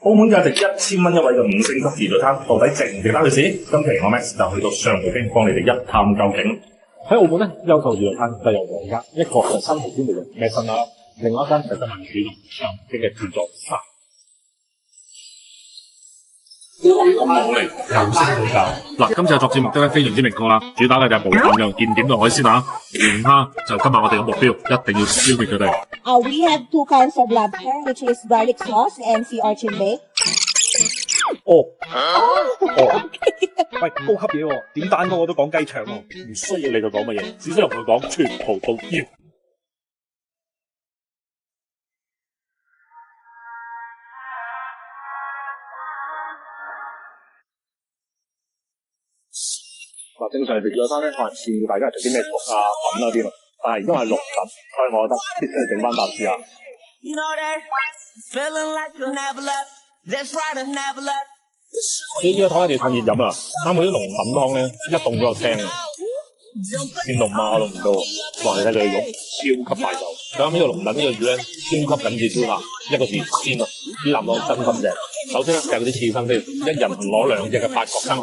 澳門價值1000蚊一位嘅5星級自助餐，到底值唔值得去試？今期我 Max 就去到上葡京幫你哋一探究竟。喺澳門咧，優秀自助餐就有兩間，一個就新葡京嘅咩新啦，另外一間就今日主動上葡京嘅自助餐。咁好嚟，又識比較。嗱，今次嘅作戰目的咧非常之明確啦，主打嘅就係無淡又見點嘅海鮮啊，龍蝦就今日我哋嘅目標，一定要消滅佢哋。We have 2 kinds of lobster, which is garlic sauce and sea urchin bake. 喂，高級嘢喎，點蛋糕我都講雞腸喎，唔需要你佢講乜嘢，只需要佢講全部都要。嗱，正常食自助餐咧，可能建議大家係食啲咩肉啊、粉啊啲咯，但係因為係綠粉，所以我覺得必須要整翻啖試下。呢個湯一定要趁熱飲啊！啱好啲龍粉湯咧，一凍咗就腥啊，連龍馬都唔到。哇！你睇佢嘅肉超級大嚿，咁呢個龍躉呢個魚咧，超級緊緻招牌，一個字鮮啊！啲腩湯真心正。首先咧，就係嗰啲刺身先，一人攞2隻嘅法國生蠔，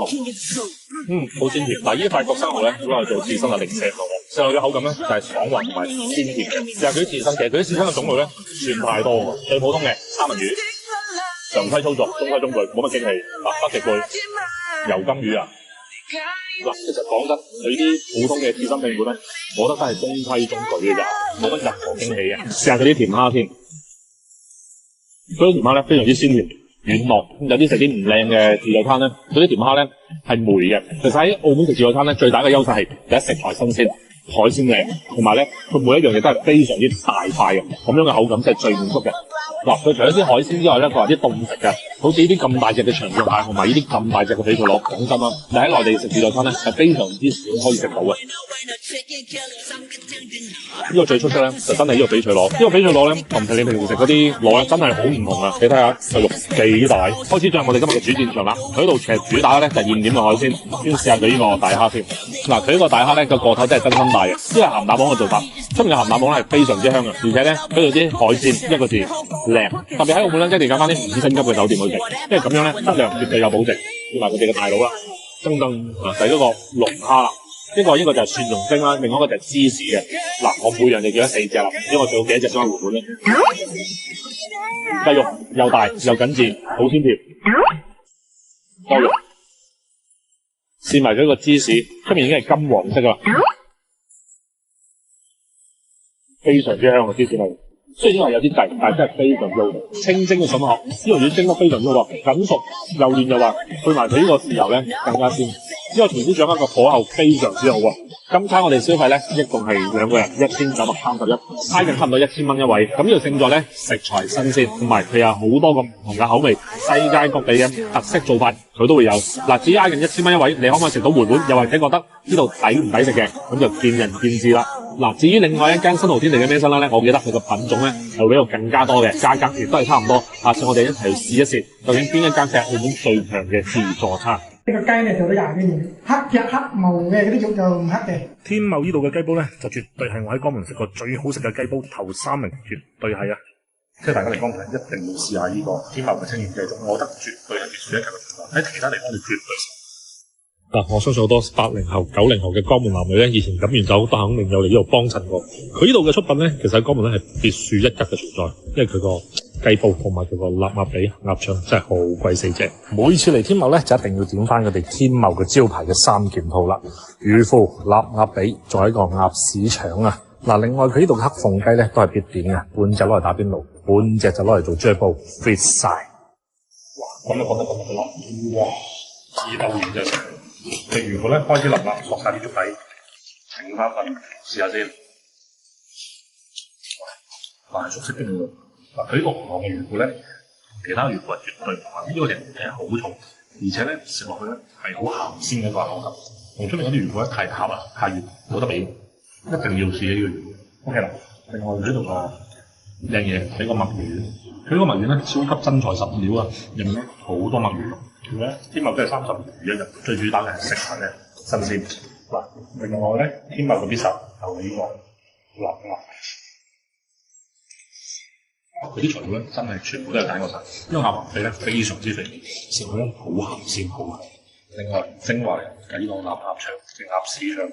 好鮮甜。嗱，呢啲法國生蠔咧，攞嚟做刺身係零舍好嘅，食落嘅口感咧就係爽滑同埋鮮甜嘅。其實佢啲刺身，其實佢啲刺身嘅種類咧算太多㗎，最普通嘅三文魚。常規操作，中規中矩，冇乜驚喜。北極貝、油金魚啊，嗱，其實講真，佢啲普通嘅刺身拼盤咧，我覺得都係中規中矩嘅咋，冇乜任何驚喜嘅。試下佢啲甜蝦先，嗰啲甜蝦咧非常之鮮甜、軟糯。有啲食啲唔靚嘅自助餐咧，嗰啲甜蝦咧係霉嘅。其實喺澳門食自助餐咧，最大嘅優勢係第一，食材新鮮，海鮮靚，同埋咧佢每一樣嘢都係非常之大塊嘅，咁樣嘅口感先係最滿足嘅。嗱，佢除咗啲海鮮之外咧，佢話啲凍食嘅，好似呢啲咁大隻嘅長腳蟹，同埋呢啲咁大隻嘅翡翠螺，講真啦，你喺內地食自助餐咧係非常之少可以食到嘅。呢個最出色咧，就真係呢個翡翠螺。呢個翡翠螺咧，同你平時食嗰啲螺咧，真係好唔同啊！你睇下佢肉幾大。開始進入我哋今日嘅主戰場啦。佢呢度其實主打嘅咧就係現點嘅海鮮，先試下佢呢個大蝦先。嗱，佢呢個大蝦咧個頭真係真心大嘅，呢個鹹蛋黃嘅做法，出面嘅鹹蛋黃咧係非常之香嘅，而且咧佢度啲海鮮一個字靚。特別喺澳門咧，一定揀翻啲5星級嘅酒店去食，因為咁樣咧質量絕對有保證。同埋佢哋嘅大佬啦，就係嗰個龍蝦啦。呢個就係蒜蓉蒸啦，另外一個就係芝士嘅。嗱，我每樣就叫咗4隻啦，因為我做幾多隻裝喺回本咧。雞肉又大又緊緻，好鮮甜。多肉，試埋佢個芝士，出面已經係金黃色啦，非常之香嘅芝士味。雖然話有啲滯，但係真係非常之好食。清蒸嘅筍殼，呢條魚蒸得非常之好，緊熟又嫩又滑，配埋佢呢個豉油咧更加鮮。呢個廚師掌握個火候非常之好啊！今餐我哋消費咧一共係2個人1931，挨近差唔多1000蚊一位。咁呢個勝在咧食材新鮮，同埋佢有好多個唔同嘅口味，世界各地嘅特色做法佢都會有。嗱，至於挨近1000蚊一位，你可唔可以食到回本？又或者覺得呢度抵唔抵食嘅，咁就見仁見智啦。嗱，至於另外一間新濠天地嘅咩新啦咧，我記得佢個品種咧係比較更加多嘅，價格亦都係差唔多。下次我哋一齊去試一試，究竟邊一間係澳門最強嘅自助餐？呢個雞咧做得廿幾年，黑毛嘅嗰啲肉就唔黑嘅。天茂呢度嘅雞煲咧，就絕對係我喺江門食過最好食嘅雞煲，頭3名絕對係啊！即係大家嚟江門一定要試下呢個天茂嘅清遠雞粥，我覺得絕對係別樹一格嘅存在，喺其他地方你絕對食。嗱，我相信好多80後、90後嘅江門男女咧，以前飲完酒都肯定有嚟呢度幫襯過。佢呢度嘅出品咧，其實喺江門咧係別樹一格嘅存在，因為佢個雞煲同埋佢個臘鴨髀、鴨腸真係好鬼死正。每次嚟天茂咧，就一定要點翻佢哋天茂嘅招牌嘅3件套啦，魚腐、臘鴨髀，仲有一個鴨屎腸啊！嗱，另外佢呢度嘅黑鳳雞咧都係必點嘅，半隻攞嚟打邊爐，半隻就攞嚟做豬煲 fit 晒。哇！咁就覺得咁好，哇！自鬥完就食。食完後咧，開始淋啦，索晒啲粥底，整翻份試下先。哇！但係熟悉啲味道。嗱，佢呢個紅糖嘅魚腐咧，其他魚腐係絕對唔同。呢個人係好重，而且咧食落去咧係好鹹鮮嘅一個口感。同出面嗰啲魚腐咧太淡啦，太軟，冇得比。一定要試呢個魚腐。OK 啦，另外呢度個靚嘢係個墨魚。佢呢個墨魚咧超級真材實料啊，入面咧好多墨魚。天茂都係30魚一日，最主打嘅係食物咧新鮮。嗱，另外咧，天茂嘅必殺就係呢個臘鴨。佢啲材料咧真係全部都係揀過晒，因為鴨雲皮咧非常之肥，食落咧好鹹鮮好鹹。另外精華嘅雞檔臘鴨腸、定鴨屎腸，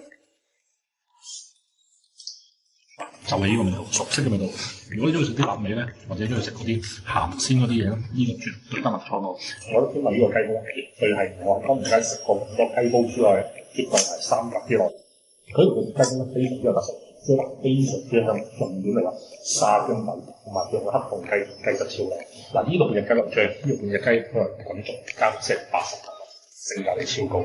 就係呢個味道，熟悉嘅味道。如果你中意食啲臘味咧，或者中意食嗰啲鹹鮮嗰啲嘢咧，呢個絕對得物錯我。我覺得今日呢個雞煲絕對係我當年間食過咁多雞煲之外，絕對係三甲之內。佢呢個雞煲咧非常之有特色。非常之香，重點嚟講，沙姜米同埋用黑鳳雞雞質超靚。嗱，呢度嘅雞粒醬，呢度嘅雞佢係滾熟，加上80頭，性價比超高。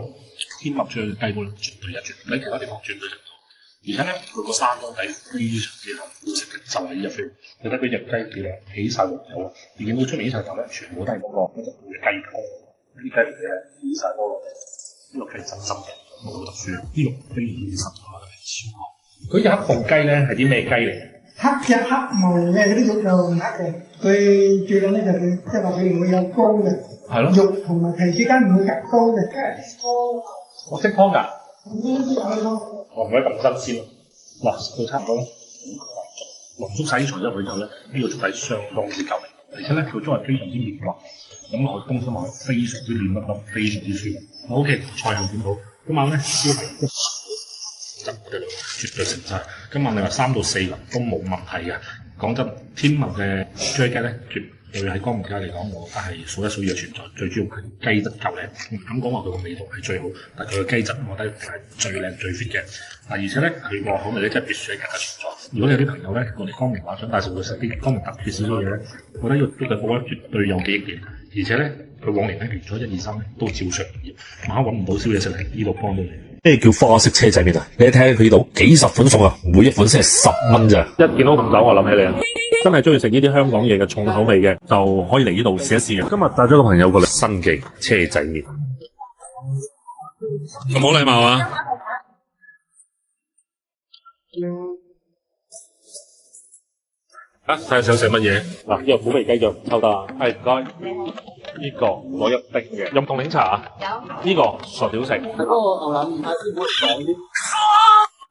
天麥醬嘅雞煲咧，絕對一絕，喺其他地方絕對食唔到。而且咧，佢個沙姜底非常之好食嘅，就係呢隻 feel。你睇佢隻雞幾靚，起晒黃油啦，而見到出面呢層油咧，全部都係嗰個一隻嘅雞湯。呢啲雞嚟嘅起晒菠蘿，呢個係真心嘅，冇特殊。呢個非常之實在，超好。佢隻黑鳳雞咧係啲咩雞嚟嘅？黑隻黑毛嘅嗰啲肉就唔黑嘅，佢最緊咧就佢即係話佢唔會有膏嘅，係咯，肉同埋皮之間唔會夾膏嘅。我識湯㗎，我唔可以咁新鮮咯。嗱，到差唔多啦，濃縮晒啲材料入去之後咧，呢個粥底相當之夠味，而且咧佢粥係非常之綿滑，咁落去東山落去非常之嫩粒粒，非常之舒服。OK， 菜後點好？今晚咧燒皮。絕對食晒。今晚你話3到4人都冇問題嘅。講真，天文嘅豬雞咧，絕對喺江門街嚟講，我覺得係數一數二嘅存在。最主要係雞質夠靚，唔敢講話佢個味道係最好，但係佢嘅雞質我覺得係最靚最 fit 嘅。而且咧佢個口味咧真係別樹一格嘅存在。如果你有啲朋友咧過嚟江門話想帶佢食啲江門特別少少嘢咧，我覺得呢個雞煲咧絕對有記憶點。而且咧佢往年咧完咗1、2、3咧都照常營業，晚黑揾唔到宵夜食咧，呢度幫到你。咩叫花式車仔麵啊？你睇下佢呢度幾十款餸啊，每一款先係10蚊咋。一見到紅酒我諗起你啊！真係中意食呢啲香港嘢嘅重口味嘅，就可以嚟呢度試一試嘅。今日帶咗個朋友過嚟新記車仔麵，咁冇禮貌啊！睇下想食乜嘢？嗱，呢個虎皮雞腳抽得啊，係唔該。呢個攞1丁嘅，有冇凍檸茶啊？有。呢個傻屌食。嗰個牛腩麵師傅講啲。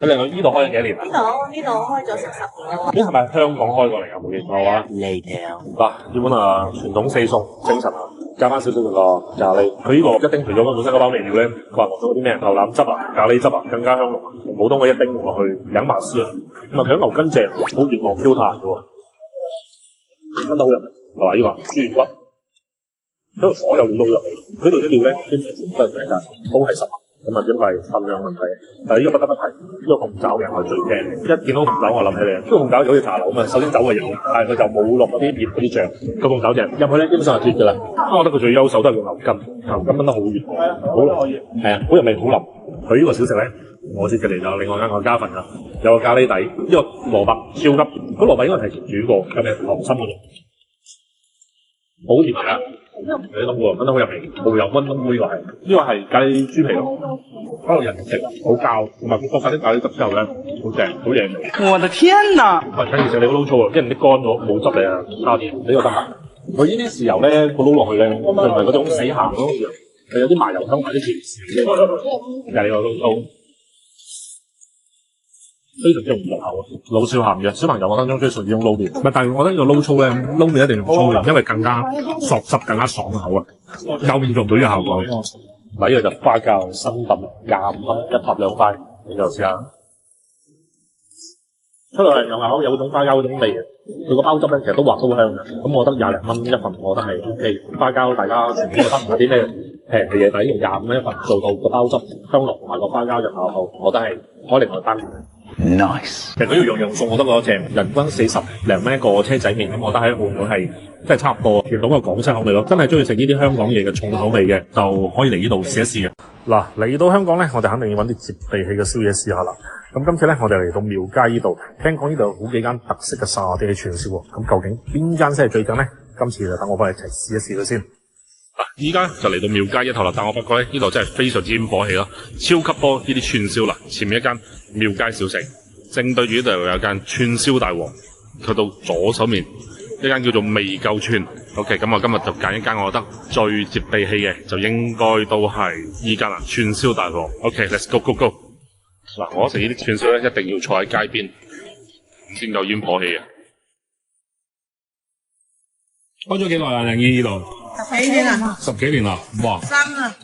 咁另外呢度開咗幾年啊？呢度開咗成10年啦。咦，係咪香港開過嚟㗎？冇記錯啊。嗱，呢碗啊傳統4餸精神啊，加翻少少個咖喱。佢呢個1丁除咗本身嗰包味料咧，佢話落咗啲咩牛腩汁啊、咖喱汁啊，更加香濃。普通嘅1丁落去兩麻絲啊，咁啊響牛筋正，好軟糯 Q 彈嘅喎。分得好入味，嗱呢個豬軟骨，因為所有料都入味，佢度啲料咧基本上都係平價，都係10蚊，咁啊因為份量問題。但係呢個不得不提，呢個紅爪嘅係最正，一見到紅爪我諗起你，呢個紅爪就好似茶樓咁啊，首先酒係有，但係佢就冇落嗰啲醃嗰啲醬，個紅爪正入去咧基本上係脫㗎啦。我覺得佢最優秀都係個牛筋，牛筋炆得好軟，好係啊，好入味好腍。佢呢個小食咧，我切嘅嚟就另外間我加份㗎，有個咖喱底，呢個蘿蔔超級，嗰蘿蔔應該提前煮過，有咩溏心嗰種，好甜㗎。你諗喎，炆得好入味，蠔油炆呢個係，呢個係咖喱豬皮咯，嗰個人食好膠，同埋佢發啲咖喱汁之後咧，好正，好嘢味。我的天哪！喂，跟住食你個撈粗啊，啲人啲乾咗冇汁你啊，差啲，呢個得嘛？佢呢啲豉油咧，佢撈落去咧，佢唔係嗰種死鹹嗰種豉油，係有啲麻油香埋啲甜豉嘅，就係你個撈粗。非常之容易入口啊！老少咸宜，小朋友我當中最屬意用撈麵。但係我覺得呢個撈粗咧，撈麵一定要粗嘅，因為更加索汁、更加爽口啊！幼麵做唔到呢個效果。嗱，呢個就花膠新燉25蚊，1盒2塊，你就試下。出嚟有咬有種花膠嗰種味嘅，佢個包汁咧其實都滑都香嘅。咁我覺得20零蚊1份，我覺得係 OK。花膠大家全部都得唔係啲咩平嘅嘢，但係25蚊1份做到個包汁香濃同埋個花膠就效好，我覺得係開另外單。Nice， 其實佢要樣樣餸我都覺得正，人均40零蚊一個車仔麵，咁我覺得喺澳門係真係差唔多，傳統嘅廣式口味咯。真係中意食呢啲香港嘢嘅重口味嘅，就可以嚟呢度試一試嘅。嗱，嚟到香港咧，我哋肯定要揾啲接地氣嘅宵夜試下啦。咁今次咧，我哋嚟到廟街呢度，聽講呢度有好幾間特色嘅沙爹串燒喎。咁究竟邊間先係最正咧？今次就等我翻嚟一齊試一試佢先。嗱，依家就嚟到廟街一頭啦，但我發覺咧，呢度真係非常之火氣咯，超級多呢啲串燒啦。前面一間廟街小食，正對住呢度有間串燒大王，佢到左手面一間叫做味夠串。OK， 咁我今日就揀一間我覺得最接地氣嘅，就應該都係依間啦，串燒大王。OK，let's go go go。嗱，我食呢啲串燒咧，一定要坐喺街邊先夠煙火氣嘅。開咗幾耐啊？靚姨呢度10幾年啦10幾年啦，哇，3啦，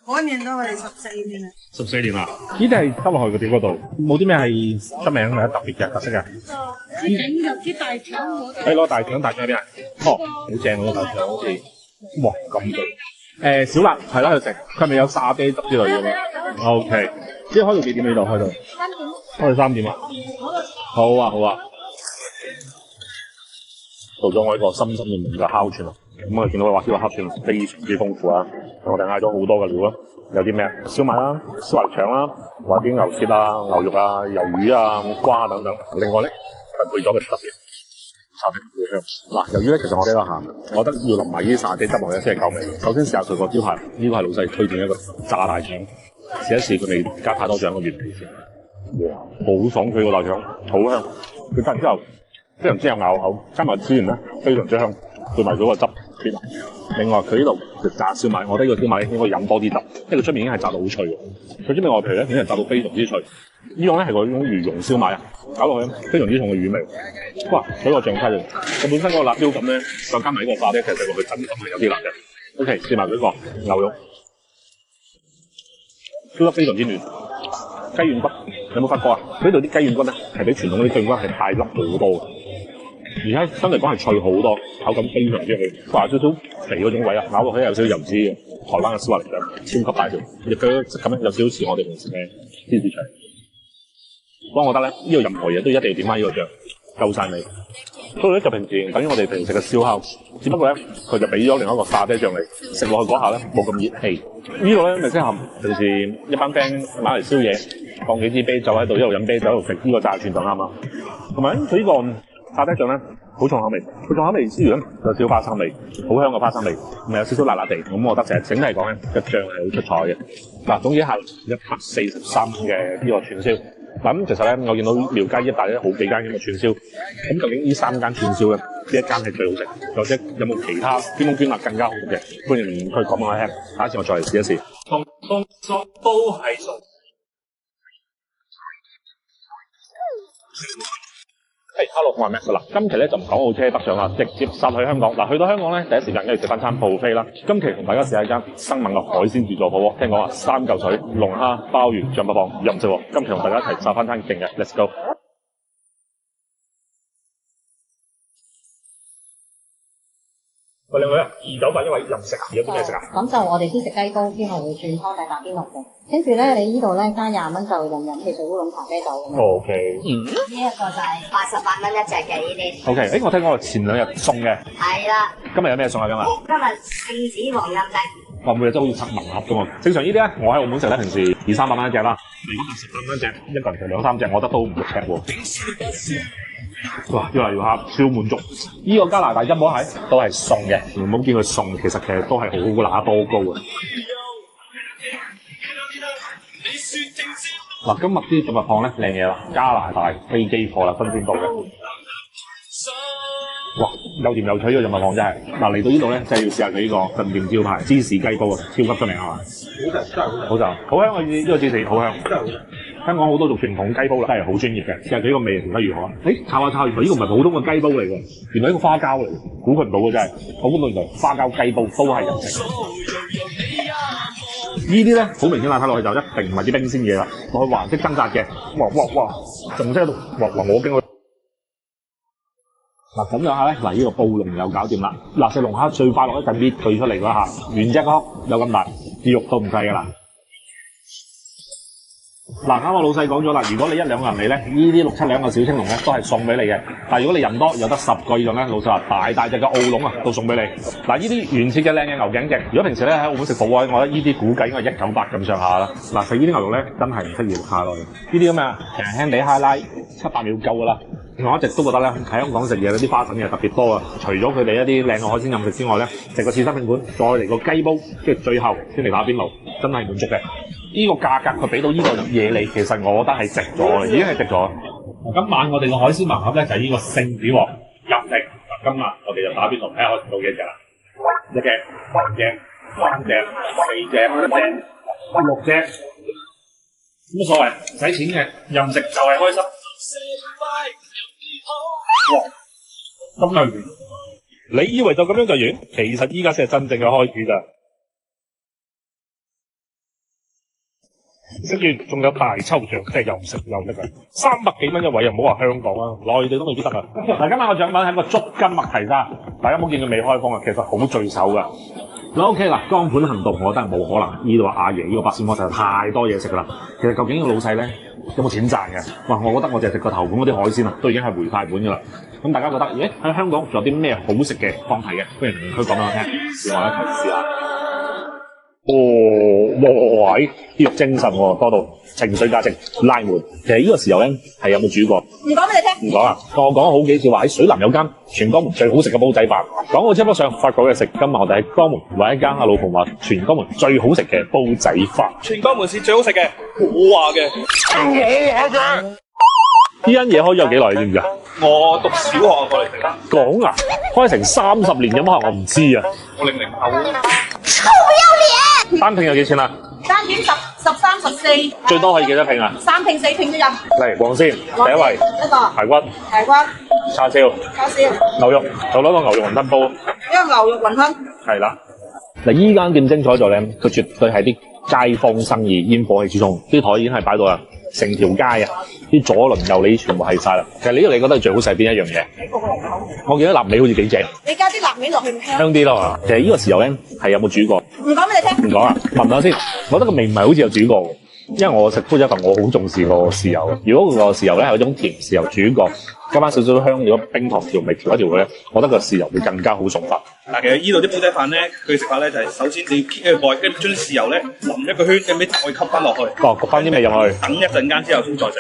嗰年都係14年啦。 14年啦。呢啲係執落去個碟嗰度，冇啲咩係得名或者特別嘅特色嘅。整入啲大腸嗰度。你攞大腸喺邊啊？哦，好正喎，大腸好似，哇咁good。小辣係啦，去食，佢係咪有沙爹汁之類嘅咩 ？OK，即係開到幾點呢度？開到3點。開到3點啊？好啊，好啊。到咗我呢個深深嘅名嘅烤串啦，咁我哋見到話呢個烤串非常之豐富啊！我哋嗌咗好多嘅料啦，有啲咩燒賣啦、燒臘腸啦，或者牛舌啊、牛肉啊、魷魚啊、瓜等等。另外咧係配咗嘅特別沙爹好香。嗱，由於咧其實我比較鹹，我覺得要淋埋呢啲沙爹汁落去先係夠味。首先試下佢個招牌，呢個係老細推薦一個炸大腸，試一試佢未加太多醬嘅原味先。哇，好爽脆個大腸，好香！佢加完之後非常之有咬口，加埋孜然咧非常之香，配埋咗個汁。另外佢呢度食炸燒賣，我覺得呢個燒賣應該飲多啲汁，因為佢出面已經係炸到好脆嘅，佢出面外皮咧已經係炸到非常之脆。呢種咧係嗰種魚蓉燒賣啊，搞落去非常之重嘅魚味。哇！睇個醬汁嚟，佢本身嗰個辣椒感咧，再加埋呢個沙爹，其實食落去真心係有啲辣嘅。OK， 試埋佢個牛肉，燒得非常之嫩。雞軟骨有冇發覺啊？佢呢度啲雞軟骨咧係比傳統嗰啲雞軟骨係大粒好多嘅。而且真嚟講係脆好多，口感非常之好，話少少肥嗰種位啊，咬落去有少少油脂嘅，台灣嘅燒臘嚟嘅，超級大條，亦都質感咧有少少似我哋平時嘅芝士腸。不過我覺得咧，呢度任何嘢都一定要點翻呢個醬，夠晒味。所以咧就平時等於我哋平時食嘅燒烤，只不過咧佢就俾咗另一個沙爹醬嚟，食落去嗰下咧冇咁熱氣。呢個咧咪適合平時一班 friend 買嚟宵夜，放幾支啤酒喺度，一路飲啤酒，一路食呢個炸串就啱啦。同埋佢呢個沙爹醬咧好重口味，佢重口味之餘咧有少少花生味，好香嘅花生味，咪有少少辣辣地。咁我覺得整體嚟講咧，個醬係好出彩嘅。嗱，總之係143嘅呢個串燒。咁其實咧，我見到廟街一帶咧好幾間咁嘅串燒，咁究竟呢3間串燒咧，邊一間係最好食？或者有冇其他邊種捐辣更加好食嘅？歡迎去講俾我聽，下一次我再嚟試一試。都係熟。Hello， 我係 Max 啦。今期咧就唔講澳車北上啦，直接殺去香港。嗱，去到香港咧，第一時間梗係食翻餐 buffet 啦。今期同大家試下一間生猛嘅海鮮自助火鍋，聽講話3嚿水、龍蝦、鮑魚、象拔蚌任食喎。今期同大家一齊殺翻餐勁嘅 ，Let's go！喂，兩位啊，298一位任食，有啲咩食啊？咁就我哋先食雞煲，之後會轉湯底打邊爐嘅。跟住咧，你呢度咧加20蚊就任飲汽水烏龍茶啤酒咁樣。O K。呢一個就係88蚊一隻嘅呢啲。O K， 我聽講前2日送嘅。係啦。今日有咩送啊？今日聖子黃陰雞。哇！每日都好似拆盲盒咁喎。正常呢啲咧，我喺澳門食咧，平時200-300蚊一隻啦。如果係10蚊一隻，一個人食2-3隻，我覺得都唔肉赤喎。哇！越嚟越蝦，超滿足。呢個加拿大金寶蟹都係送嘅，唔好見佢送，其實都係好乸多高啊！嗱，今日啲動物項咧靚嘢啦，加拿大飛機貨啦，新鮮到嘅。哇！又甜又脆呢個動物項真係。嗱，嚟到呢度咧，真係要試下佢呢個鎮店招牌芝士雞煲啊，超級出名係嘛？好食，真係好食，好香啊！呢個芝士好香，真係好食。香港好多做傳統雞煲啦，真係好專業嘅。試下佢呢個味調得如何啊？炒下炒，原來呢個唔係普通嘅雞煲嚟㗎，原來呢個花膠嚟，估佢唔到嘅真係。我估到原來花膠雞煲都係人食。呢啲咧好明顯啦，睇落去就一定唔係啲冰鮮嘢啦，落去黃色掙扎嘅。哇！仲喺度，哇！我驚佢。嗱咁樣下咧，嗱呢個暴龍又搞掂啦。嗱食龍蝦最快樂一陣搣佢出嚟嗰下，原隻殼有咁大，啲肉都唔細㗎啦。嗱，啱我老細講咗啦，如果你1-2個人嚟咧，呢啲6-7兩嘅小青龍咧都係送俾你嘅。但係如果你人多有得10個以上咧，老細話大隻嘅澳龍啊都送俾你。嗱，呢啲原切嘅靚嘅牛頸脊，如果平時咧喺澳門食火鍋，我覺得呢啲估計應該198咁上下啦。嗱，食呢啲牛肉咧真係唔適宜食太耐。呢啲咁嘅輕輕地 highlight 7-8秒夠㗎啦。我一直都覺得咧喺香港食嘢嗰啲花神嘢特別多啊！除咗佢哋一啲靚嘅海鮮飲食之外咧，食個刺身拼盤，再嚟個雞煲，跟住最後先嚟打邊爐，真係滿足嘅。呢個價格佢俾到呢個嘢你，其實我覺得係值咗嘅，已經係值咗。今晚我哋個海鮮盲盒咧就係呢個聖子王任食。嗱，今日我哋就打邊爐，睇下可以食到幾隻啦？1隻、2隻、3隻、4隻、5隻、6隻，冇所謂，唔使錢嘅，任食就係開心。哇！咁係你以為就咁樣就完？其實依家先係真正嘅開始咋。食完仲有大抽獎，即係又食又得㗎，300幾蚊一位，又唔好話香港啊，內地都未必得啊。嗱，今晚個獎品係一個足筋麥提沙，大家冇見佢未開封啊，其實好聚手㗎。嗱 OK 嗱，光盤行動，我覺得係冇可能。呢度阿爺呢個百事摩實在太多嘢食㗎啦。其實究竟呢個老細咧有冇錢賺嘅？哇！我覺得我淨係食個頭盤嗰啲海鮮啊，都已經係回曬本㗎啦。咁大家覺得，咦喺香港仲有啲咩好食嘅放題嘅？不如同佢講俾我聽，試我一齊試下。哇！啲肉精神喎，多到情緒價值拉滿。其實呢個時候咧係有冇煮過？唔講俾你聽。唔講啊！我講好幾次話喺水南有間全江門最好食嘅煲仔飯。講到車不上法國嘅食，今日我哋喺江門揾一間阿老婆話全江門最好食嘅煲仔飯。全江門市最好食嘅，我話嘅。呢間嘢開咗有幾耐？你知唔知啊？我讀小學過嚟食啦。講啊，開成30年有乜可能我唔知啊？我00後。臭不要臉！單拼有幾錢啊？單點13、14。最多可以幾多拼啊？3拼4拼都有。嚟黃先，第一位。一個。排骨。排骨。叉燒。叉燒。牛肉，就攞個牛肉雲吞煲。一個牛肉雲吞。係啦。嗱，依間店精彩在咧，佢絕對係啲街坊生意，煙火氣之中，啲台已經係擺到啦，成條街啊，啲左鄰右里全部係晒啦。其實呢個你覺得最好食係邊一樣嘢？我見到臘味好似幾正。你加啲臘味落去唔香？香啲咯。其實呢個豉油咧係有冇煮過？唔講俾你聽。唔講啊，聞下先。我覺得個味唔係好似有煮過喎，因為我食煲仔飯我好重視個豉油。如果個豉油咧係嗰種甜豉油煮過，加翻少少香料、冰糖調味調一調佢咧，我覺得個豉油會更加好送法。嗱，其實依度啲煲仔飯咧，佢食法咧就係首先你揭佢蓋，跟住將啲豉油咧淋一個圈，跟住再吸翻落去。哦，焗翻啲味入去。等一陣間之後先再食。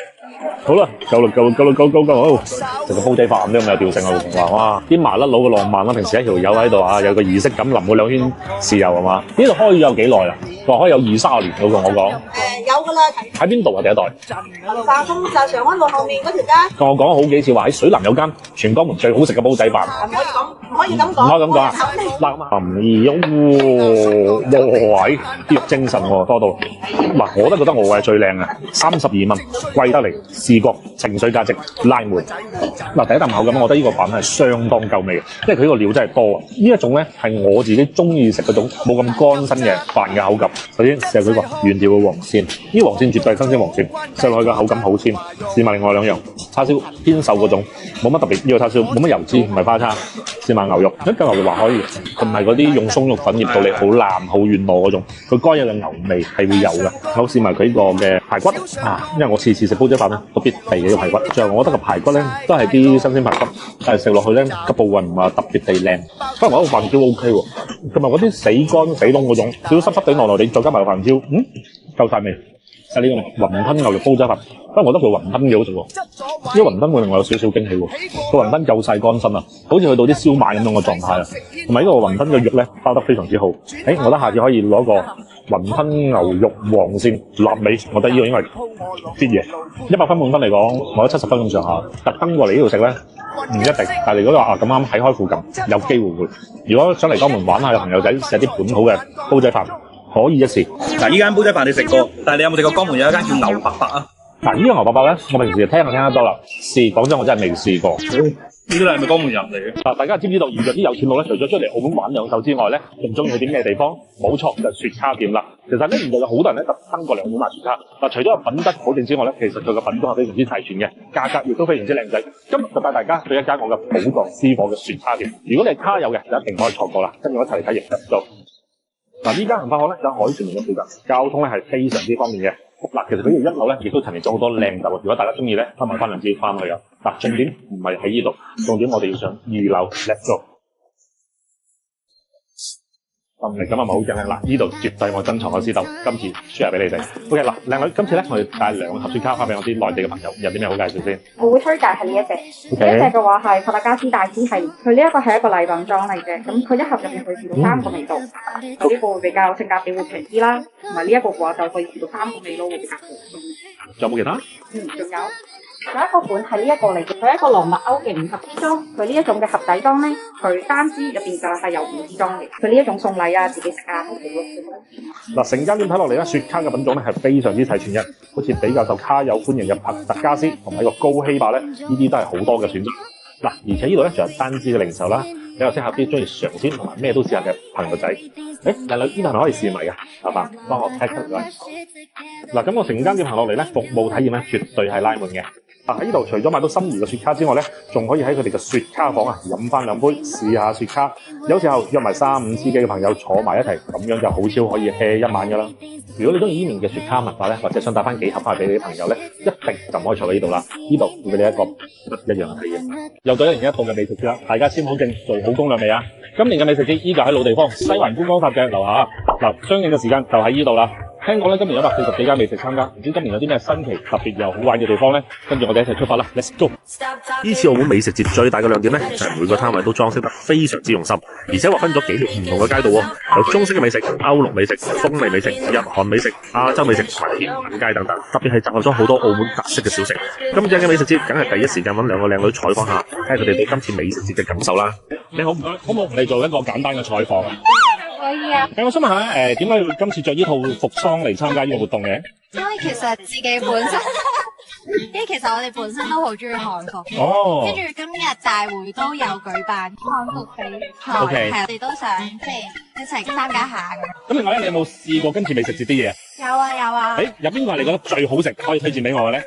好啦，夠啦，好！食個煲仔飯都咁有調性啊！話哇，啲麻甩佬嘅浪漫啦，平時一條友喺度啊，有個儀式感，淋嗰2圈豉油係嘛？呢度開咗有幾耐啦？話開有20-30年嗰個我講。有噶啦。喺邊度啊？第一代？化豐就係長安路後面嗰條街。我講好幾次話喺水南有間全江門最好食嘅煲仔飯。唔可以講，唔可以咁講。唔可以咁講啊！哇！啲肉精神喎，多到嗱，我都覺得我係最靚嘅，32蚊，貴得嚟，視覺情緒價值拉滿。嗱，第一啖口感，我覺得呢個飯係相當夠味嘅，因為佢呢個料真係多。呢一種咧係我自己中意食嗰種冇咁乾身嘅飯嘅口感。首先試下佢個原料嘅黃鱔，呢黃鱔絕對係新鮮黃鱔，食落去嘅口感好鮮。試埋另外2樣叉燒，偏瘦嗰種，冇乜特別。呢個叉燒冇乜油脂，唔係花叉。試埋牛肉，一嚿牛肉還可以，佢唔係嗰啲用鬆肉粉醃到你好爛好軟糯嗰種，佢該有嘅牛味係會有嘅。好，試埋佢呢個嘅排骨啊，因為我次次食煲仔飯咧都必備嘅排骨。最後我覺得個排骨咧都係啲新鮮排骨，但係食落去咧個部位唔係特別地靚。不過我覺得個飯焦 OK 喎，同埋嗰啲死乾死燶嗰種，少少濕濕地糯糯地，再加埋個飯焦，夠晒味。係呢個雲吞牛肉煲仔飯，不過我覺得佢雲吞幾好食喎，呢個雲吞會令我有少少驚喜喎。個雲吞夠晒乾身啊，好似去到啲燒賣咁樣嘅狀態啊。同埋呢個雲吞嘅肉咧包得非常之好。我覺得下次可以攞個雲吞牛肉黃鱔臘味，我覺得呢個應該係啲嘢。100分滿分嚟講，我覺得70分咁上下。特登過嚟呢度食咧唔一定，但係如果你話咁啱喺開附近，有機會會。如果想嚟江門玩下嘅朋友仔，食啲本土嘅煲仔飯。可以一試。嗱，依間煲仔飯你食過，但係你有冇食過江門有一間叫牛伯伯啊？嗱，呢個牛伯伯咧，我平時聽就聽得多啦。試，講真，我真係未試過。呢啲係咪江門人嚟嘅？嗱，大家知唔知道現在啲有錢佬咧，除咗出嚟澳門玩兩手之外咧，仲中意去啲咩地方？冇錯，就係雪茄店啦。其實咧，現在有好多人咧特登過嚟澳門買雪茄。嗱，除咗有品質保證之外咧，其實佢嘅品種係非常之齊全嘅，價格亦都非常之靚仔。今日就帶大家去一間我嘅寶藏私貨嘅雪茄店。如果你係卡友嘅，就一定唔可以錯過啦。跟住我一齊嚟睇營業。嗱，呢間恒發行咧就喺海泉面嘅附近，交通咧係非常之方便嘅。嗱，其實佢呢度1樓咧亦都陳列咗好多靚酒。如果大家中意咧，翻兩支翻去啊。嗱，重點唔係喺呢度，重點我哋要上2樓 ，let's go。咁啊，咪好正咧！嗱，呢度絕對我珍藏嘅私竇，今次 share 俾你哋。OK，嗱，靚女，今次咧我哋帶2盒雪茄翻俾我啲內地嘅朋友，有啲咩好介紹先？我會推介係呢一隻，呢一隻嘅話係帕特加斯大師系列，佢呢一個係一個禮品裝嚟嘅，咁佢1盒入面可以試到3個味道，呢個會比較性價比會平啲啦，同埋呢一個嘅話就可以試到3個味咯，會比較好。仲有冇其他？仲有。有一個款係呢一個嚟嘅，佢係一個羅密歐嘅5盒支裝，佢呢一種嘅盒底裝咧，佢單支入邊就係有5支裝嘅，佢呢一種送禮啊、自己食啊都好咯。嗱，成間店睇落嚟咧，雪茄嘅品種咧係非常之齊全嘅，好似比較受卡友歡迎嘅帕特加斯同埋個高希伯咧，呢啲都係好多嘅選擇。嗱，而且呢度咧仲有單支嘅零售啦，比較適合啲中意嘗鮮同埋咩都試下嘅朋友仔。誒，靚女，呢度係咪可以試米㗎？麻煩幫我 pack 佢。嗱，咁我成間店行落嚟咧，服務體驗咧絕對係拉滿嘅。喺呢度除咗買到心儀嘅雪茄之外咧，仲可以喺佢哋嘅雪茄房啊飲翻兩杯，試下雪茄。有時候約埋3、5知己嘅朋友坐埋一齊，咁樣就好超可以 hea 一晚㗎啦。如果你中意呢邊嘅雪茄文化咧，或者想帶翻幾盒翻去俾你啲朋友咧，一定就唔可以坐喺呢度啦。呢度會俾你一個不一樣嘅體驗。又到1年1度嘅美食節啦，大家簽好證，做好攻略未啊？今年嘅美食節依舊喺老地方西環觀光塔嘅樓下，嗱，相應嘅時間就喺呢度啦。聽講咧，今年有140幾間美食參加，唔知今年有啲咩新奇、特別又好玩嘅地方咧？跟住我哋一齊出發啦 ，Let's go！ 呢次澳門美食節最大嘅亮點咧，就係每個攤位都裝飾得非常之用心，而且劃分咗幾條唔同嘅街道喎，有中式嘅美食、歐陸美食、風味美食、日韓美食、亞洲美食同埋甜品街等等，特別係集合咗好多澳門特色嘅小食。咁正嘅美食節，梗係第一時間揾兩個靚女採訪下，睇下佢哋對今次美食節嘅感受啦。你好，唔該，可唔可以同你做一個簡單嘅採訪啊？可以啊。我想問下點解要今次着呢套服裝嚟參加呢個活動嘅？因為其實自己本身，因為其實我哋本身都好中意漢服。哦。跟住今日大會都有舉辦漢服比賽，OK 係我哋都想即係一齊參加下咁。咁另外咧，你有冇試過今次美食節啲嘢啊？有啊有啊。有邊個係你覺得最好食，可以推薦俾我嘅咧？呢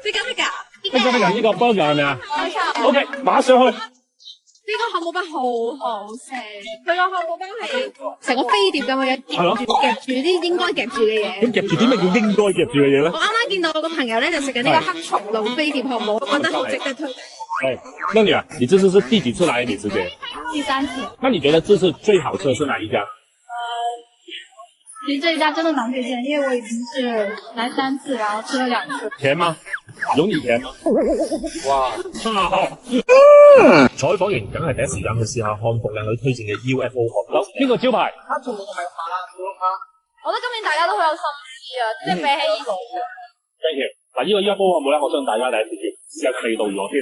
個呢個 burger 係咪啊？冇錯。OK，馬上去。呢個漢堡包好好食，佢個漢堡包係成個飛碟咁樣夾住啲應該夾住嘅嘢。咁夾住啲咩叫應該夾住嘅嘢咧？我啱啱見到我個朋友咧就食緊呢個黑松露飛碟漢堡，我覺得好值得推。那女啊，你這次是第幾次來美食節？第3次。那你覺得這次最好吃的是哪一家？其實這一家真的蠻推薦，因為我已經是來3次，然後吃了2次。甜嗎？有你甜嗎？哇！採訪完梗係第一時間去試下漢服靚女推薦嘅 UFO 漢堡。邊個招牌？我覺得今年大家都好有心思啊，即係比起以前。Thank you。嗱，呢個 UFO 漢堡咧，我相信大家第一次試下味道如何先。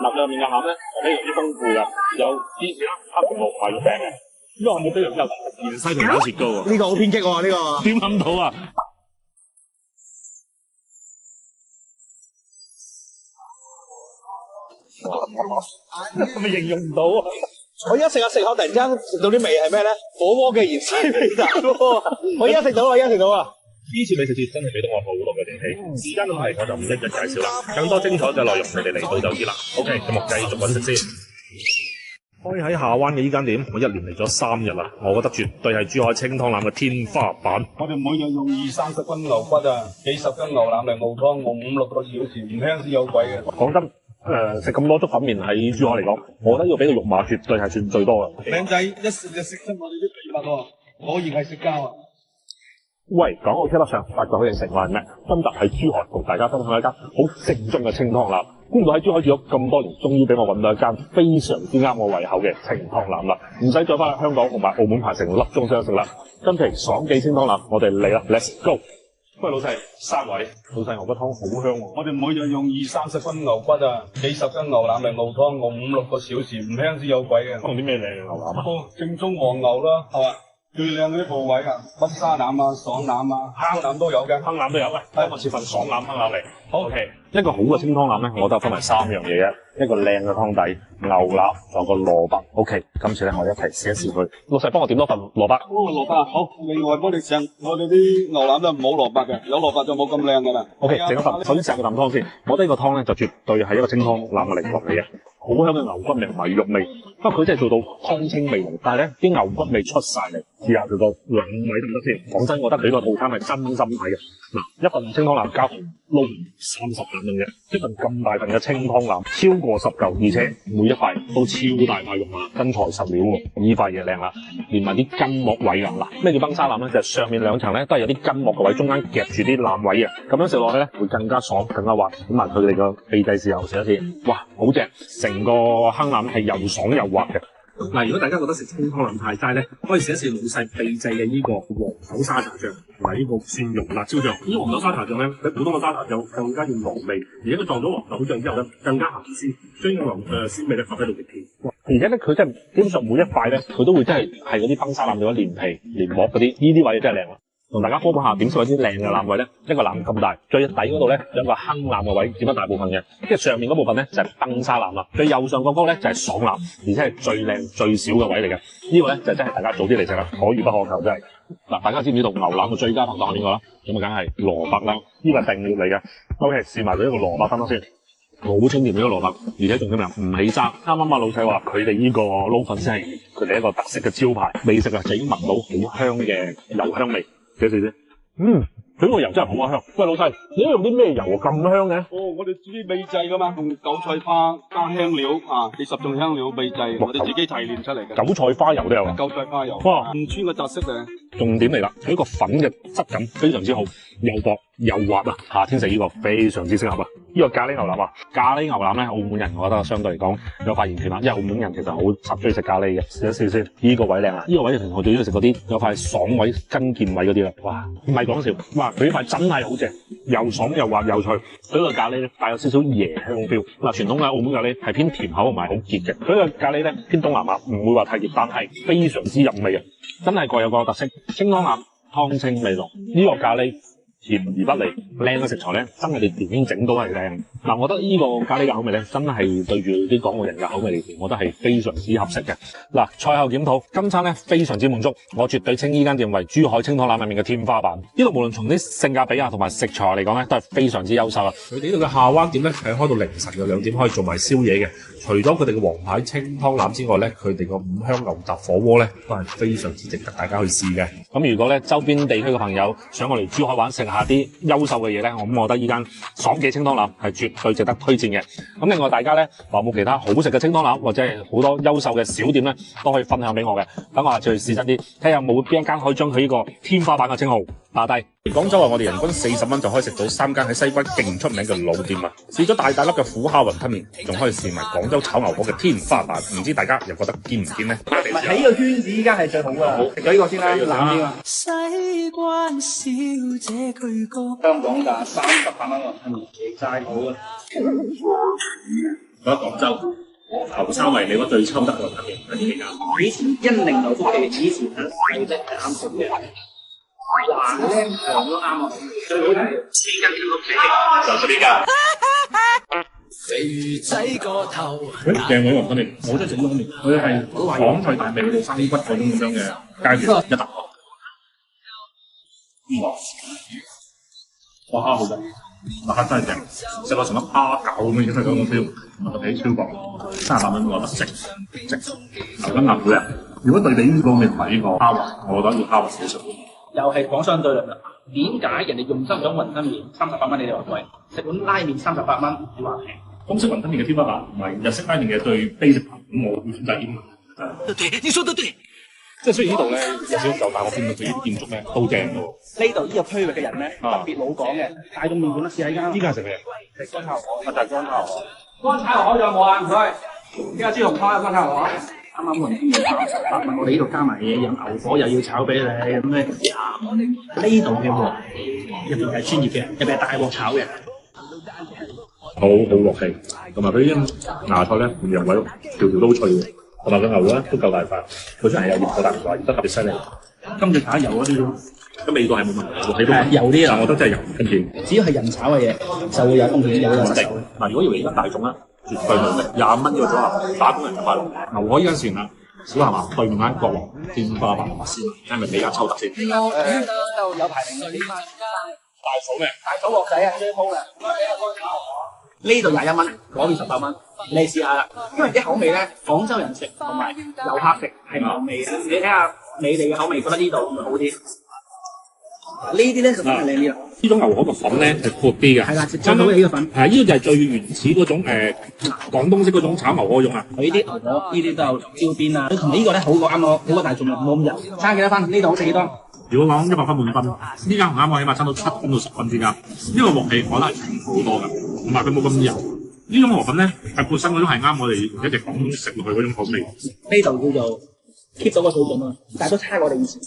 嗱，入面嘅餡咧係非常之豐富嘅，有芝士啦、黑松露同埋肉餅嘅。呢個漢堡非常之有芫茜同埋雪糕喎。呢個好偏激喎，呢個點諗到啊？咪形容唔到啊！我一食下食下，突然之間食到啲味係咩咧？火鍋嘅芫茜味大喎！我而家食到啊！呢次美食節真係俾到我好多嘅驚喜，時間都係我就唔一一介紹啦，更多精彩嘅內容你哋嚟到就知啦。OK，咁我繼續揾食先。開喺下灣嘅呢間店，我一連嚟咗3日啦，我覺得絕對係珠海清湯腩嘅天花板。我哋每日用20-30斤牛骨啊，幾十斤牛腩嚟熬湯，熬5-6個小時，唔聽先有鬼嘅。講真，食咁多粥粉麵喺珠海嚟講，我覺得要俾個肉碼絕對係算最多嘅。靚仔一食就食出我哋啲秘密喎，果然係食家啊！喂，講到車得上，發覺佢哋成話係咩？今集喺珠海同大家分享一間好正宗嘅清湯腩。估唔到喺珠海住咗咁多年，終於俾我揾到一間非常之啱我胃口嘅清湯腩啦！唔使再翻去香港同埋澳門排成粒鐘先得食啦。今期爽記清湯腩，我哋嚟啦 ，Let's go！ 喂，老細，3位，老細牛骨湯好香喎。我哋每日用20-30斤牛骨啊，幾十斤牛腩嚟熬湯，熬5-6個小時，唔聽先有鬼嘅。用啲咩靚嘅牛腩啊？正宗黃牛啦，係嘛？最靚嗰啲部位啊，北沙腩啊、爽腩啊、坑腩都有嘅。坑腩都有，喂，我切份爽腩坑腩嚟。好 ，OK。一個好嘅清湯腩咧，我覺得分為3樣嘢嘅，一個靚嘅湯底、牛腩，仲有個蘿蔔。OK，今次咧我哋一齊試一試佢。老細幫我點多份蘿蔔。蘿蔔啊，好。另外幫你上，我哋啲牛腩都冇蘿蔔嘅，有蘿蔔就冇咁靚噶啦。OK，整一份。首先食個啖湯先，我覺得呢個湯咧就絕對係一個清湯腩嘅靈魂嚟嘅。好香嘅牛骨味同埋肉味，不過佢真係做到湯清味濃，但係咧啲牛骨味出晒嚟。試下佢個腩位得唔得先？講真，我覺得佢個套餐係真心睇嘅。嗱，一份清湯腩加紅撈30啖咁嘅，一份咁大份嘅清湯腩超過10嚿，而且每一塊都超大塊肉啊，真材實料喎。呢塊嘢靚啦，連埋啲筋膜位啊！嗱，咩叫崩沙腩咧？就係上面2層咧都係有啲筋膜嘅位，中間夾住啲腩位啊，咁樣食落去咧會更加爽、更加滑。咁埋佢哋個秘製豉油食一次，哇，好正！成個坑腩係又爽又滑嘅。嗱，如果大家覺得食清湯腩太齋咧，可以試一試老細秘製嘅呢個黃豆沙茶醬同埋呢個蒜蓉辣椒醬。呢黃豆沙茶醬咧，比普通嘅沙茶醬更加要濃味，而且佢撞咗黃豆醬之後咧，更加鹹鮮，將呢個鮮味咧發揮到極致。而且咧，佢真係基本上每一塊咧，佢都會真係嗰啲崩沙腩嘅連皮、連膜嗰啲，呢啲位真係靚啦。同大家科普下點先為之靚嘅腩位咧，一個腩咁大，最底嗰度咧有一個坑腩嘅位，佔咗大部分嘅。跟住上面嗰部分咧就係崩沙腩啦，最右上角嗰個咧就係爽腩，而且係最靚最少嘅位嚟嘅。呢個咧就真係大家早啲嚟食啦，可遇不可求真係。嗱，大家知唔知道牛腩嘅最佳拍檔係邊個啦？咁啊，梗係蘿蔔啦，呢個係定料嚟嘅。OK，試埋佢一個蘿蔔得先。好清甜呢個蘿蔔，而且仲點啊？唔起渣。啱啱老細話佢哋呢個撈粉先係佢哋一個特色嘅招牌。未食啊，就已經聞到好香嘅油香味。幾時先？佢個油真係好香。喂，老細，你用啲咩油啊？咁香嘅？哦，我哋自己秘製噶嘛，用韭菜花加香料啊，40種香料秘製，我哋自己提煉出嚟嘅。韭菜花油都有啊？韭菜花油。哇！五川嘅特色嘅。重點嚟啦，佢個粉嘅質感非常之好，又薄又滑啊！夏天食呢個非常之適合啊！呢個咖喱牛腩啊，咖喱牛腩咧，澳門人我覺得相對嚟講有發言權啦，因為澳門人其實好集中意食咖喱嘅。試一試先，呢個位靚啊！呢個位同我最中意食嗰啲有塊爽位、跟腱位嗰啲啦。哇，唔係講笑，哇！佢呢塊真係好正，又爽又滑又脆。佢個咖喱咧帶有少少椰香 feel。嗱，傳統嘅澳門咖喱係偏甜口同埋好結嘅，佢個咖喱咧偏東南亞，唔會話太熱，但係非常之入味嘅，真係各有各特色。清湯腩湯清味濃，呢個咖喱甜而不膩，靚嘅食材咧，真係你點整都係靚。嗱，我覺得呢個咖喱嘅口味咧，真係對住啲港澳人嘅口味嚟講，我覺得係非常之合適嘅。嗱，賽後檢討，今餐咧非常之滿足，我絕對稱呢間店為珠海清湯腩入面嘅天花板。呢度無論從啲性價比啊同埋食材嚟講咧，都係非常之優秀啦。佢哋呢度嘅下灣店咧係開到凌晨嘅2點，可以做埋宵夜嘅。除咗佢哋嘅王牌清湯腩之外咧，佢哋個五香牛雜火鍋咧都係非常之值得大家去試嘅。咁如果咧周邊地區嘅朋友想我嚟珠海玩食下啲優秀嘅嘢咧，我覺得呢間爽記清湯腩係絕對值得推薦嘅。咁另外大家咧話冇其他好食嘅清湯腩或者係好多優秀嘅小店咧，都可以分享俾我嘅。等我下次去試真啲，睇下有冇邊一間可以將佢呢個天花板嘅稱號打低。廣州我哋人均40蚊就可以食到3間喺西關勁出名嘅老店啊！試咗大粒嘅虎蝦雲吞麵，仲可以試埋廣州炒牛河嘅天花板，唔知大家又覺得堅唔堅呢？喺呢個圈子依家係最好㗎啦。食咗呢個先啦，冷啲啊！香港價38蚊雲吞麵，齋好啊！覺得廣州頭三圍你覺得最抽得嘅雲吞麵係邊間？以前恩寧牛福記，以前細的係啱食嘅。橫咧橫都啱啊！最好就係邊間天福記，就係邊間。正嗰啲雲吞麵，我真係食呢種麵，佢係廣菜大味嗰啲生骨嗰種咁樣嘅階段一啖。哇，蝦好正，蝦真係正，食落成粒蝦餃咁樣，真係嗰種 feel，同埋個皮超薄，38蚊我覺得值。牛筋鴨背啊！如果對比呢個味同埋呢個蝦滑，我覺得要蝦滑少少。又係講相對論啦。點解人哋用心咗雲吞麵38蚊，你哋話貴？食碗拉麵38蚊，你話平？中式雲吞麵嘅天花板唔係日式拉麵嘅最 basic 版，咁我會選擇呢個。對，你說得對。即係雖然呢度咧有少少舊，但我見到佢啲建築咧都正嘅喎。呢度呢個區域嘅人咧特別老講嘅，大眾麵館啦，試下依間。依家食咩？食乾炒河，就係乾炒河。乾炒河仲有冇啊？唔該。依家豬紅湯有乾炒河。啱啱雲吞麵38蚊，我哋呢度加埋嘢，有牛火又要炒俾你，咁咧呢度嘅鑊入邊係專業嘅，入邊係大鑊炒嘅。好落氣，同埋佢啲芽菜咧，原味位條條都脆嘅，同埋個牛咧都夠大塊，佢真係有熱過，但唔話熱得特別犀利。今次炒油嗰啲個味道係冇問題，睇到油啲啊，我覺得真係油跟住。只要係人炒嘅嘢，就會有風險，有穩定。嗱，如果要而家大眾啦，絕對冇嘅，25蚊呢個組合，打工人就快樂。牛河依間算啦，小鹹華對面間國王天花板先，係咪比較抽得先？呢度有排名嘅呢間。大草咩？大草鑊仔啊，最好嘅。呢度21蚊，嗰邊18蚊，你試下啦。因為啲口味咧，廣州人食同埋遊客食係唔同味嘅。你睇下你哋嘅口味，覺得呢度會好啲。呢啲咧就真係靚啲啦。呢種牛河個粉咧係闊啲嘅，係啦，最好嘅呢個粉。係呢個就係最原始嗰種廣東式嗰種炒牛河用啊。佢呢啲牛河呢啲都有焦邊啊。佢同呢個咧好過啱我，好過大眾，冇咁油。差幾多分？呢度好食幾多？如果講100分滿分，呢間唔啱我，起碼差到7分到10分之間。呢個鑊氣我覺得係平好多㗎，同埋佢冇咁油。呢種河粉咧係本身嗰種係啱我哋一直廣東食落去嗰種口味。呢度叫做 keep 到個水準啊，但係都差過我哋以前。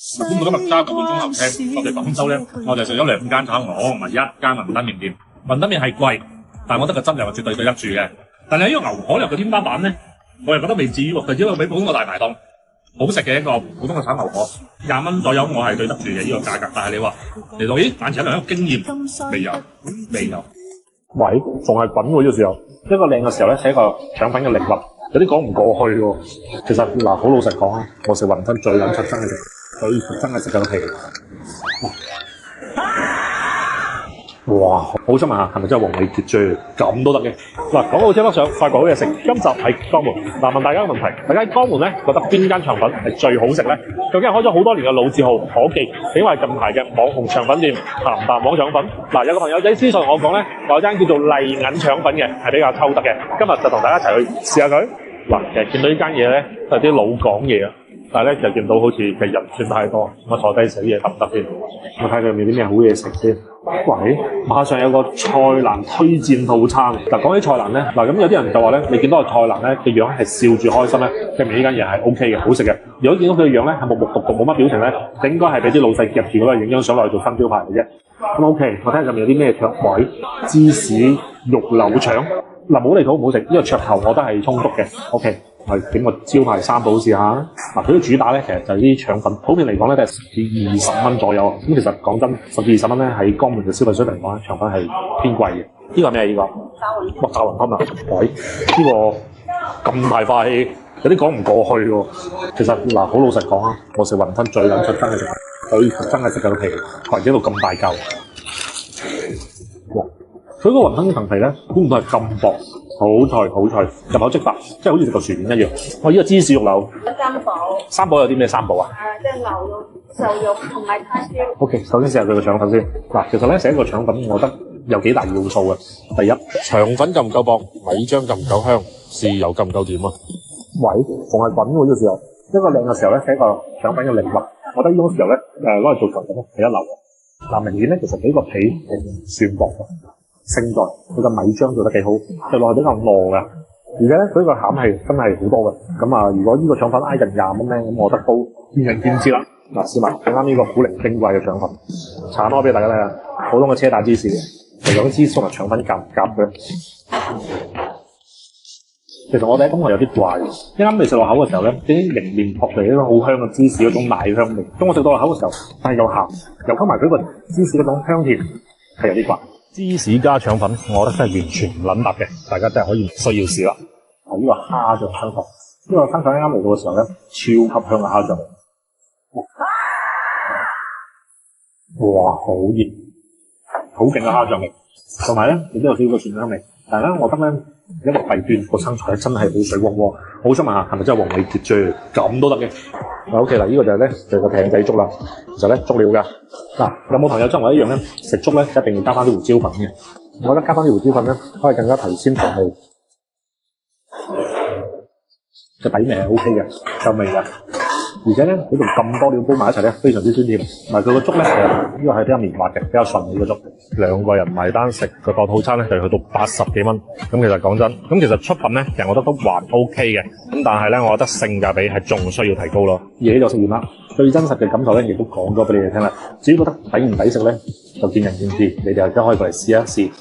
咁我今日揸個半鐘頭車，我哋廣州咧，我哋食咗2間炒牛河同埋1間雲吞麵店。雲吞麵係貴，但係我覺得個質量係絕對對得住嘅。但係呢個牛河入嘅天花板咧，我又覺得未至於喎，就只係比普通個大排檔好食嘅一個普通嘅炒牛河，20蚊左右，我係對得住嘅呢個價格。但係你話嚟到，咦，眼前一亮一個經驗，未有。喂，仲係滾喎呢個時候，一個靚嘅時候咧，係一個腸粉嘅力量，有啲講唔過去喎。其實嗱，好老實講啊，我食雲吞最撚出真嘅食，真係食緊皮。哇！好想問下，係咪真係黃尾傑啫？咁都得嘅。嗱，講到車北上，發覺好嘢食。今集喺江門，嗱，問大家一個問題：大家喺江門咧覺得邊間腸粉係最好食咧？究竟係開咗好多年嘅老字號可記，定係近排嘅網紅腸粉店鹹蛋黃腸粉？嗱，有個朋友仔私信我講咧，有間叫做麗銀腸粉嘅，係比較抽得嘅。今日就同大家一齊去試下佢。嗱，其實見到呢間嘢咧，都係啲老港嘢啊。但係咧就見到好似嘅人算太多，我坐低食啲嘢得唔得先？我睇佢有冇啲咩好嘢食先。喂，馬上有個菜欄推薦套餐。嗱，講起菜欄咧，嗱咁有啲人就話咧，你見到個菜欄咧嘅樣係笑住開心咧，證明呢間嘢係 O K 嘅，好食嘅。如果見到佢嘅樣咧係木木獨獨冇乜表情咧，就應該係俾啲老細夾住嗰個影張相落去做新招牌嚟啫。咁 O K，我睇下上面有啲咩腸，喂，芝士肉柳腸。嗱，冇嚟到唔好食，呢個噱頭我覺得係充足嘅。O K。係整個招牌三寶試下。嗱，佢啲主打咧，其實就係啲腸粉，普遍嚟講咧都係20蚊左右。咁其實講真，10至20蚊咧喺江門嘅消費水平嚟講咧，腸粉係偏貴嘅。呢個係咩？呢個哇，炸雲吞啊！喂，呢個咁大塊，有啲講唔過去喎。其實嗱，好老實講啊，我食雲吞最撚出真嘅食，最真係食緊個皮，圍整到咁大嚿。哇！佢個雲吞層皮咧，估唔到係咁薄。好脆，入口即化，即係好似食個薯片一樣。我呢個芝士肉柳，三寶有啲咩三寶啊？即係牛肉、瘦肉同埋叉燒。OK， 首先試下佢個腸粉先。嗱，其實咧食一個腸粉，我覺得有幾大要素嘅。第一，腸粉夠唔夠薄，米漿夠唔夠香，豉油夠唔夠甜啊？喂，仲係滾喎呢個時候。一個靚嘅時候咧，係一個腸粉嘅靈魂。我覺得呢種時候咧，攞嚟做腸粉咧係一流嘅。嗱，明顯咧，其實呢個皮係唔算薄嘅。勝在佢個米漿做得幾好，食落去比較糯噶，而且咧佢個餡係真係好多嘅。咁啊，如果呢個腸粉挨近20蚊咧，咁我覺得都見仁見智啦。嗱，試埋啱呢個古靈精怪嘅腸粉，鏟開俾大家睇下，普通嘅車打芝士，就有啲芝士同埋腸粉夾唔夾嘅。其實我第一感覺有啲怪，一啱未食落口嘅時候咧，啲迎面撲嚟一種好香嘅芝士嗰種奶香味。當我食到落口嘅時候，但係又鹹，又溝埋佢個芝士嗰種香甜，係有啲怪。芝士加腸粉，我覺得真係完全唔撚搭嘅，大家真係可以需要試啦。呢個蝦醬香腸，呢個香腸啱嚟到嘅時候咧，超級香嘅蝦醬。哇，好熱，好勁嘅蝦醬味，同埋咧亦都有少少蒜香味。但係咧，我覺得咧一個弊端，個生菜真係好水汪汪。我好想問下，係咪真係黃尾傑啫？咁都得嘅。OK 啦，呢個就係咧就個艇仔粥啦。其實咧足料㗎。嗱，有冇朋友像我一樣咧食粥咧一定要加翻啲胡椒粉嘅？我覺得加翻啲胡椒粉咧可以更加提鮮調味，個底味係 OK 嘅，夠味㗎。而且咧佢同咁多料煲埋一齊咧，非常之鮮甜。同埋佢個粥咧，呢個係比較綿滑嘅，比較順嘅個粥。兩個人埋單食個套餐咧，就去到80幾蚊。咁其實講真，咁其實出品咧，其實我覺得都還 OK 嘅。咁但係咧，我覺得性價比係仲需要提高咯。嘢就食完啦，最真實嘅感受咧，亦都講咗俾你哋聽啦。至於覺得抵唔抵食咧，就見仁見智，你哋就可以過嚟試一試。